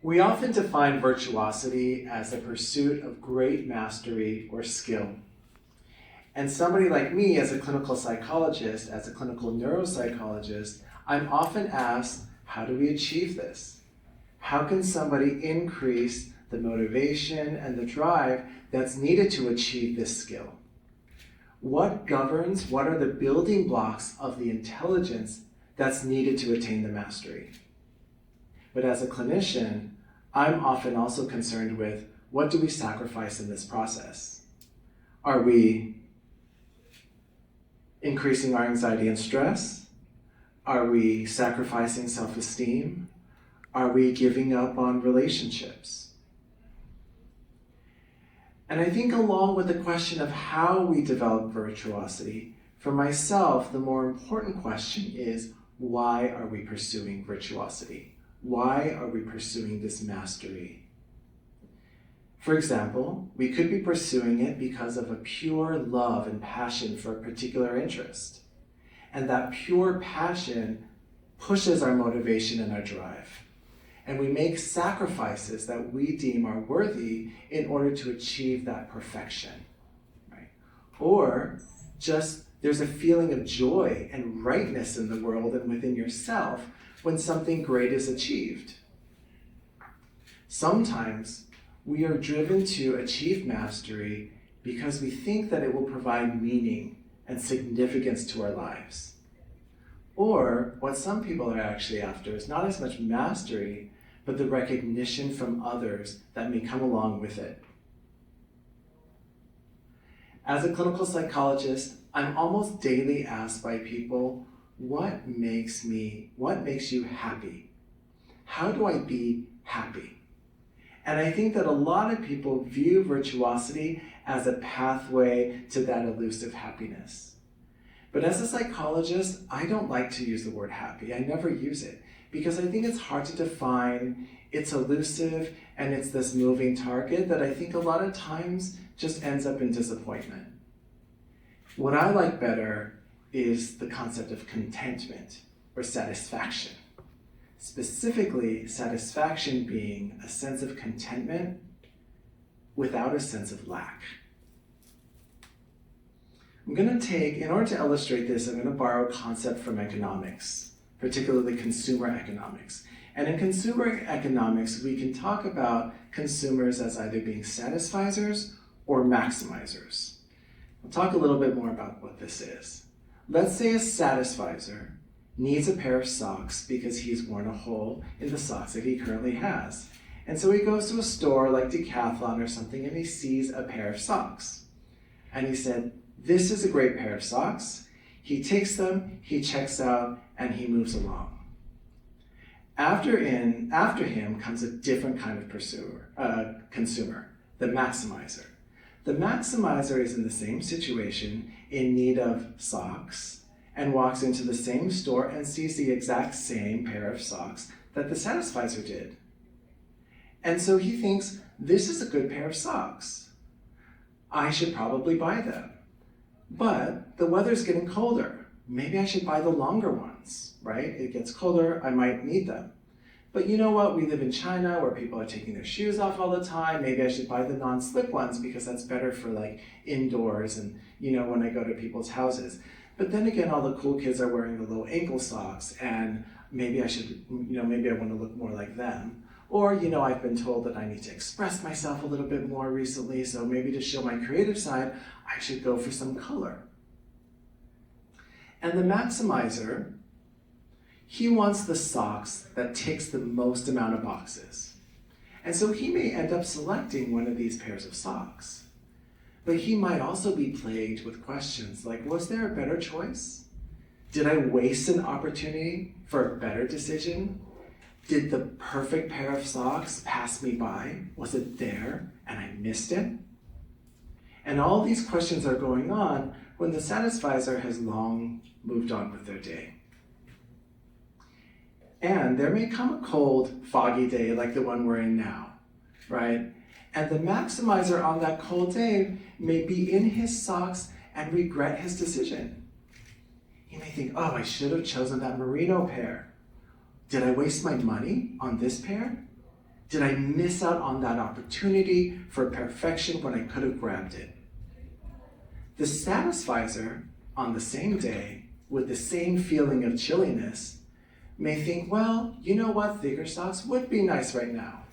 We often define virtuosity as the pursuit of great mastery or skill. And somebody like me, as a clinical psychologist, as a clinical neuropsychologist, I'm often asked, how do we achieve this? How can somebody increase the motivation and the drive that's needed to achieve this skill? What governs, what are the building blocks of the intelligence that's needed to attain the mastery? But as a clinician, I'm often also concerned with, what do we sacrifice in this process? Are we increasing our anxiety and stress? Are we sacrificing self-esteem? Are we giving up on relationships? And I think along with the question of how we develop virtuosity, for myself, the more important question is, why are we pursuing virtuosity? Why are we pursuing this mastery? For example, we could be pursuing it because of a pure love and passion for a particular interest. And that pure passion pushes our motivation and our drive. And we make sacrifices that we deem are worthy in order to achieve that perfection, right? Or just there's a feeling of joy and rightness in the world and within yourself when something great is achieved. Sometimes we are driven to achieve mastery because we think that it will provide meaning and significance to our lives. Or what some people are actually after is not as much mastery, but the recognition from others that may come along with it. As a clinical psychologist, I'm almost daily asked by people, what makes you happy? How do I be happy? And I think that a lot of people view virtuosity as a pathway to that elusive happiness. But as a psychologist, I don't like to use the word happy. I never use it because I think it's hard to define, it's elusive, and it's this moving target that I think a lot of times just ends up in disappointment. What I like better is the concept of contentment or satisfaction. Specifically, satisfaction being a sense of contentment without a sense of lack. I'm going to take, in order to illustrate this, I'm going to borrow a concept from economics, particularly consumer economics. And in consumer economics, we can talk about consumers as either being satisficers or maximizers. I'll talk a little bit more about what this is. Let's say a satisficer needs a pair of socks because he's worn a hole in the socks that he currently has. And so he goes to a store like Decathlon or something and he sees a pair of socks. And he said, this is a great pair of socks. He takes them, he checks out, and he moves along. After him comes a different kind of consumer, the maximizer. The maximizer is in the same situation, in need of socks, and walks into the same store and sees the exact same pair of socks that the satisficer did. And so he thinks, this is a good pair of socks. I should probably buy them. But the weather's getting colder. Maybe I should buy the longer ones, right? It gets colder, I might need them. But you know what? We live in China where people are taking their shoes off all the time. Maybe I should buy the non-slip ones because that's better for like indoors and, when I go to people's houses. But then again, all the cool kids are wearing the low ankle socks and maybe I should, maybe I want to look more like them. Or, I've been told that I need to express myself a little bit more recently, so maybe to show my creative side, I should go for some color. And the maximizer, he wants the socks that ticks the most amount of boxes. And so he may end up selecting one of these pairs of socks. But he might also be plagued with questions like, was there a better choice? Did I waste an opportunity for a better decision? Did the perfect pair of socks pass me by? Was it there and I missed it? And all these questions are going on when the satisficer has long moved on with their day. And there may come a cold, foggy day like the one we're in now, right? And the maximizer on that cold day may be in his socks and regret his decision. He may think, oh, I should have chosen that merino pair. Did I waste my money on this pair? Did I miss out on that opportunity for perfection when I could have grabbed it? The satisficer, on the same day, with the same feeling of chilliness, may think, well, you know what, thicker socks would be nice right now.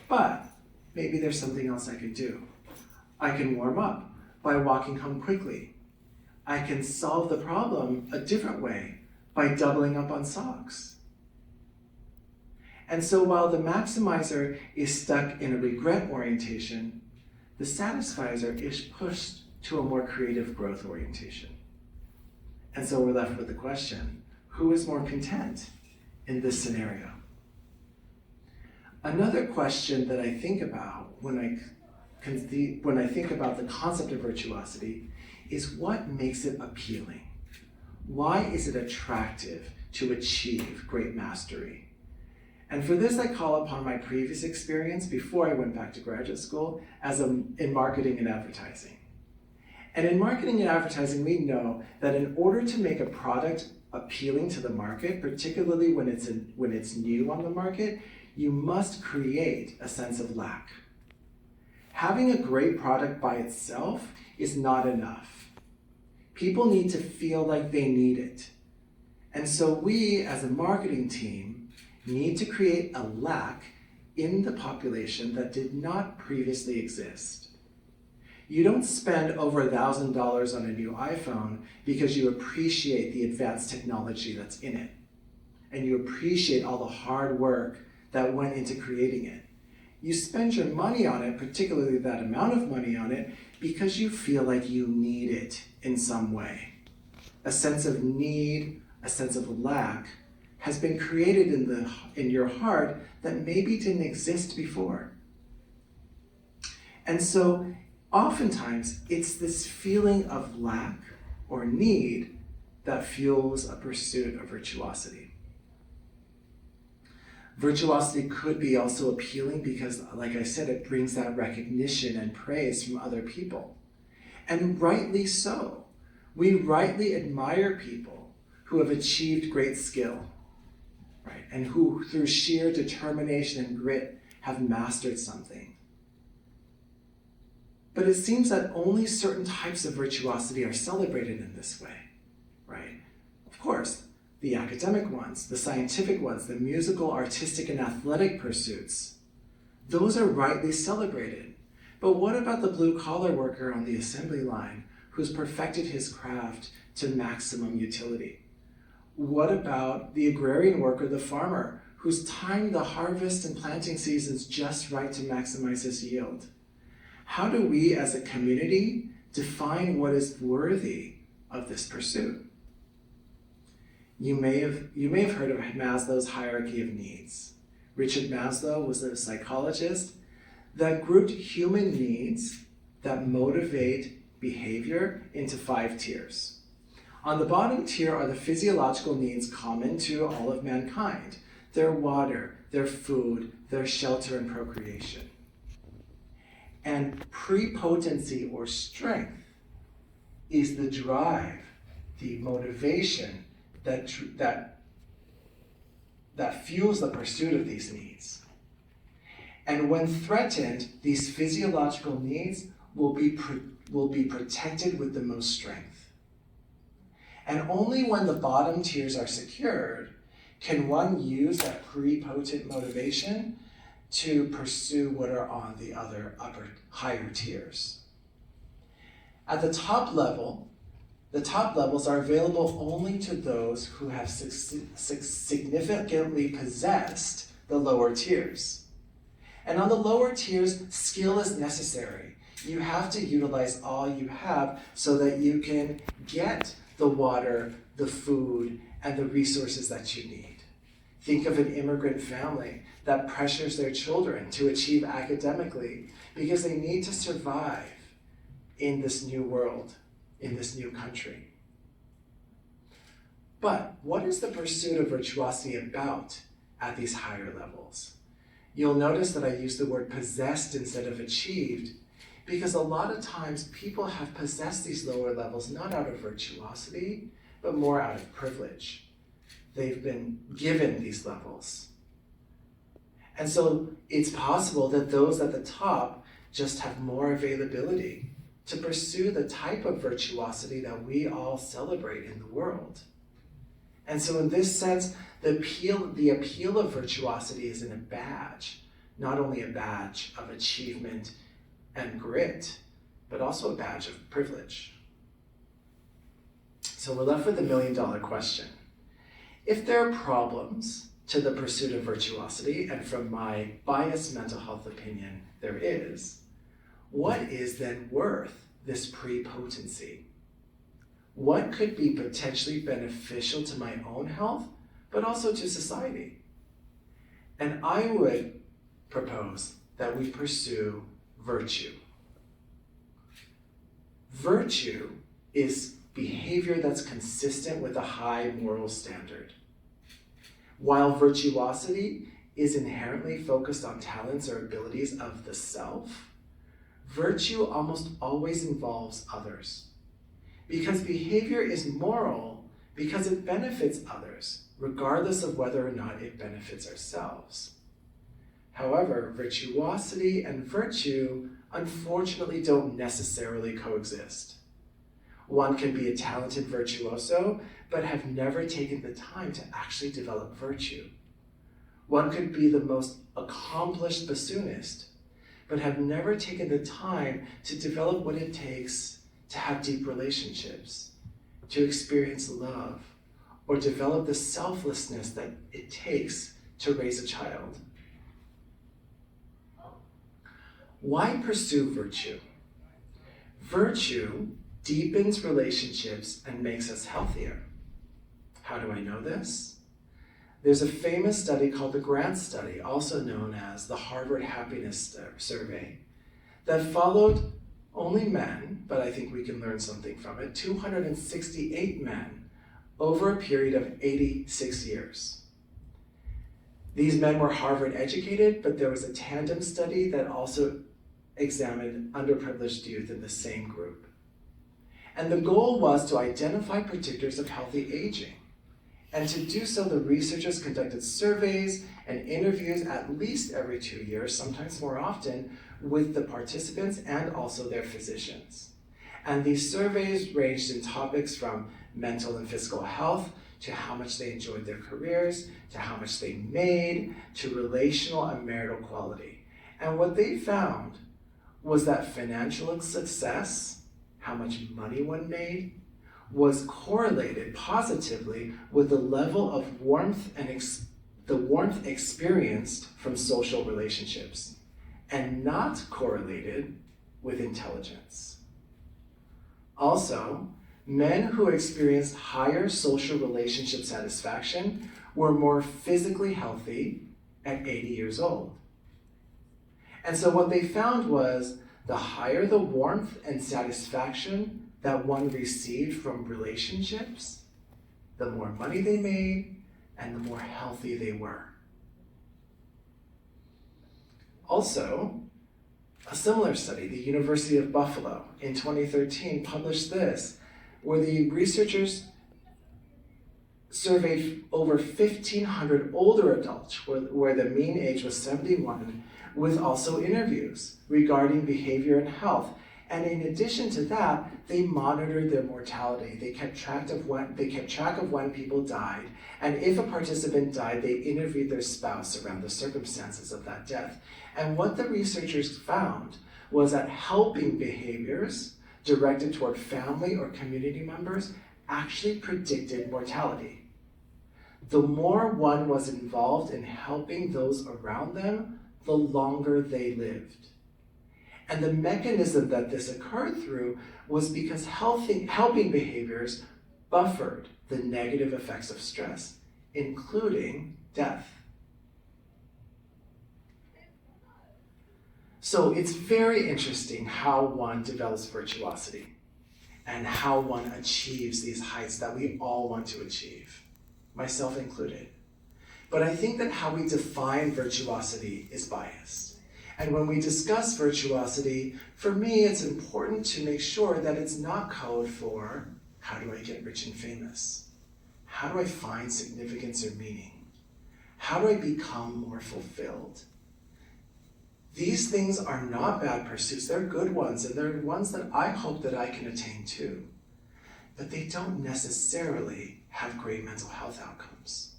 But maybe there's something else I could do. I can warm up by walking home quickly. I can solve the problem a different way by doubling up on socks. And so while the maximizer is stuck in a regret orientation, the satisficer is pushed to a more creative growth orientation. And so we're left with the question, who is more content in this scenario? Another question that I think about when I think about the concept of virtuosity is what makes it appealing? Why is it attractive to achieve great mastery? And for this, I call upon my previous experience before I went back to graduate school in marketing and advertising. And in marketing and advertising, we know that in order to make a product appealing to the market, particularly when it's new on the market, you must create a sense of lack. Having a great product by itself is not enough. People need to feel like they need it. And so we, as a marketing team, need to create a lack in the population that did not previously exist. You don't spend over $1,000 on a new iPhone because you appreciate the advanced technology that's in it, and you appreciate all the hard work that went into creating it. You spend your money on it, particularly that amount of money on it, because you feel like you need it in some way. A sense of need, a sense of lack, has been created in your heart that maybe didn't exist before. And so oftentimes it's this feeling of lack or need that fuels a pursuit of virtuosity. Virtuosity could be also appealing because, like I said, it brings that recognition and praise from other people. And rightly so. We rightly admire people who have achieved great skill, right? And who, through sheer determination and grit, have mastered something. But it seems that only certain types of virtuosity are celebrated in this way, right? Of course, the academic ones, the scientific ones, the musical, artistic, and athletic pursuits, those are rightly celebrated. But what about the blue-collar worker on the assembly line who's perfected his craft to maximum utility? What about the agrarian worker, the farmer, who's timed the harvest and planting seasons just right to maximize his yield? How do we as a community define what is worthy of this pursuit? You may have heard of Maslow's hierarchy of needs. Richard Maslow was a psychologist that grouped human needs that motivate behavior into 5 tiers. On the bottom tier are the physiological needs common to all of mankind: their water, their food, their shelter, and procreation. And prepotency or strength is the drive, the motivation that fuels the pursuit of these needs. And when threatened, these physiological needs will be protected with the most strength. And only when the bottom tiers are secured can one use that prepotent motivation to pursue what are on the other higher tiers. At the top level, the top levels are available only to those who have significantly possessed the lower tiers. And on the lower tiers, skill is necessary. You have to utilize all you have so that you can get the water, the food, and the resources that you need. Think of an immigrant family that pressures their children to achieve academically because they need to survive in this new world, in this new country. But what is the pursuit of virtuosity about at these higher levels? You'll notice that I use the word possessed instead of achieved, because a lot of times people have possessed these lower levels not out of virtuosity, but more out of privilege. They've been given these levels. And so it's possible that those at the top just have more availability to pursue the type of virtuosity that we all celebrate in the world. And so in this sense, the appeal of virtuosity is in a badge, not only a badge of achievement and grit, but also a badge of privilege. So we're left with the million-dollar question. If there are problems to the pursuit of virtuosity, and from my biased mental health opinion, there is, what is then worth this prepotency? What could be potentially beneficial to my own health, but also to society? And I would propose that we pursue virtue. Virtue is behavior that's consistent with a high moral standard. While virtuosity is inherently focused on talents or abilities of the self, virtue almost always involves others. Because behavior is moral because it benefits others, regardless of whether or not it benefits ourselves. However, virtuosity and virtue unfortunately don't necessarily coexist. One can be a talented virtuoso, but have never taken the time to actually develop virtue. One could be the most accomplished bassoonist, but have never taken the time to develop what it takes to have deep relationships, to experience love, or develop the selflessness that it takes to raise a child. Why pursue virtue? Virtue deepens relationships and makes us healthier. How do I know this? There's a famous study called the Grant Study, also known as the Harvard Happiness Survey, that followed only men, but I think we can learn something from it, 268 men over a period of 86 years. These men were Harvard educated, but there was a tandem study that also examined underprivileged youth in the same group. And the goal was to identify predictors of healthy aging. And to do so, the researchers conducted surveys and interviews at least every 2 years, sometimes more often, with the participants and also their physicians. And these surveys ranged in topics from mental and physical health, to how much they enjoyed their careers, to how much they made, to relational and marital quality. And what they found was that financial success, how much money one made, was correlated positively with the level of warmth and the warmth experienced from social relationships, and not correlated with intelligence. Also, men who experienced higher social relationship satisfaction were more physically healthy at 80 years old. And so what they found was the higher the warmth and satisfaction that one received from relationships, the more money they made and the more healthy they were. Also, a similar study, the University of Buffalo in 2013 published this, where the researchers surveyed over 1,500 older adults, where the mean age was 71, with also interviews regarding behavior and health. And in addition to that, they monitored their mortality. They kept track of when people died. And if a participant died, they interviewed their spouse around the circumstances of that death. And what the researchers found was that helping behaviors directed toward family or community members actually predicted mortality. The more one was involved in helping those around them, the longer they lived. And the mechanism that this occurred through was because helping behaviors buffered the negative effects of stress, including death. So it's very interesting how one develops virtuosity and how one achieves these heights that we all want to achieve, myself included. But I think that how we define virtuosity is biased. And when we discuss virtuosity, for me, it's important to make sure that it's not code for how do I get rich and famous? How do I find significance or meaning? How do I become more fulfilled? These things are not bad pursuits. They're good ones, and they're ones that I hope that I can attain too. But they don't necessarily have great mental health outcomes.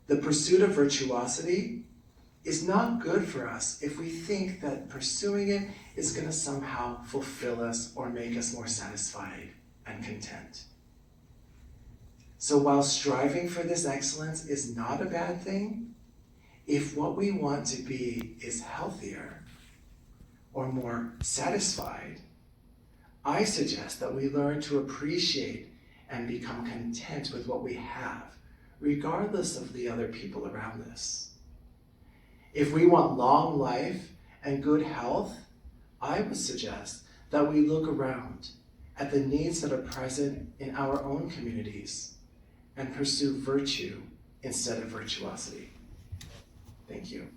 The pursuit of virtuosity is not good for us if we think that pursuing it is going to somehow fulfill us or make us more satisfied and content. So while striving for this excellence is not a bad thing, if what we want to be is healthier or more satisfied, I suggest that we learn to appreciate and become content with what we have, regardless of the other people around us. If we want long life and good health, I would suggest that we look around at the needs that are present in our own communities and pursue virtue instead of virtuosity. Thank you.